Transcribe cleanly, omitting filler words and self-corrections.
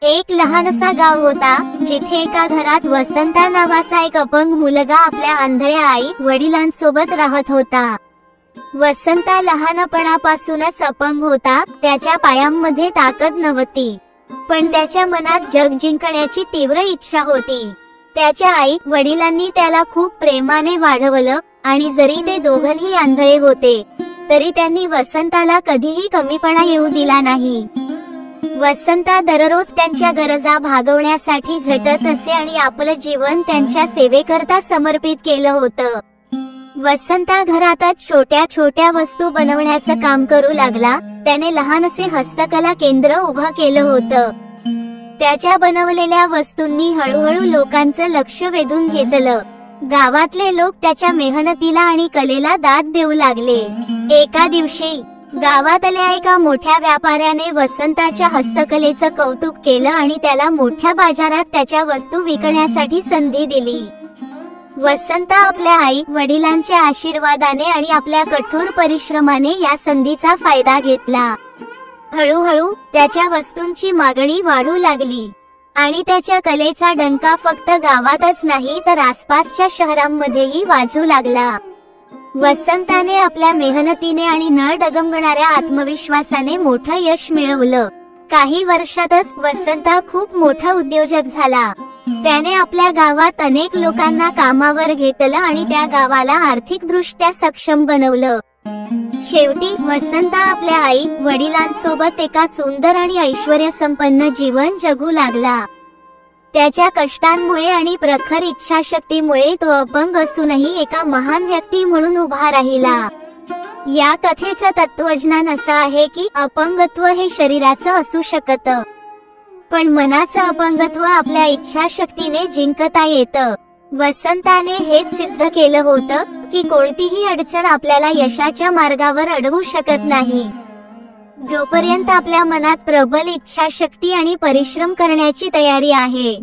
एक लहानसा गाव होता जिथे एका घरात वसंता नावाचा एक अपंग मुलगा आपल्या आंधळ्या आई वडिलांसोबत राहत होता। वसंता लहानपणापासूनच अपंग होता, त्याच्या पायांमध्ये ताकद नव्हती, पण त्याच्या मनात जग जिंकण्याची तीव्र इच्छा होती। त्याच्या आई वडिलांनी त्याला खूप प्रेमाने वाढवलं आणि जरी ते दोघंही आंधळे होते तरी त्यांनी वसंताला कधीही कमीपणा येऊ दिला नाही। वसंता दररोज त्यांच्या गरजा भागवण्यासाठी झटत असे आणि आपलं जीवन त्यांच्या सेवेकरता समर्पित केलं होतं। वसंता घरातच छोट्या छोट्या वस्तू बनवण्याचं काम करू लागला। त्याने लहानसे हस्तकला केंद्र उभं केलं होतं। त्याच्या बनवलेल्या वस्तूंनी हळूहळू लोकांचं लक्ष वेधून घेतलं। गावातले लोक त्याच्या मेहनतीला आणि कलेला दाद देऊ लागले। एका दिवशी गावातल्या एका मोठ्या व्यापाऱ्याने वसंताच्या हस्तकलेचं कौतुक केलं आणि त्याला मोठ्या बाजारात त्याच्या वस्तू विकण्यासाठी संधी दिली। वसंता आपल्या आई वडिलांच्या आशीर्वादाने आणि आपल्या कठोर परिश्रमाने या संधीचा फायदा घेतला। हळूहळू त्याच्या वस्तूंची मागणी वाढू लागली आणि त्याच्या कलेचा डंका फक्त गावातच नाही तर आसपासच्या शहरांमध्येही वाजू लागला। वसंताने आपल्या मेहनतीने आणि न डगमगणाऱ्या आत्मविश्वासाने मोठं यश मिळवलं। काही वर्षातच वसंता खूप मोठा उद्योजक झाला। त्याने आपल्या गावात अनेक लोकांना कामावर घेतलं आणि त्या गावाला आर्थिकदृष्ट्या सक्षम बनवलं। शेवटी वसंता आपल्या आई वडिलांसोबत एका सुंदर आणि ऐश्वर्यसंपन्न जीवन जगू लागला। त्याच्या कष्टांमुळे आणि प्रखर इच्छाशक्तीमुळे तो अपंग असूनही एका महान व्यक्ती म्हणून उभा राहिला। या कथेचं तत्वज्ञान असं आहे की अपंगत्व हे शरीराचं असू शकतं, पण मनाचं अपंगत्व आपल्या इच्छाशक्तीने जिंकता येतं। वसंताने हेच सिद्ध केलं होतं की कोणतीही अडचण आपल्याला यशाच्या मार्गावर अडवू शकत नाही। जोपर्यंत आपल्या मनात प्रबल इच्छाशक्ती आणि परिश्रम करण्याची तयारी आहे।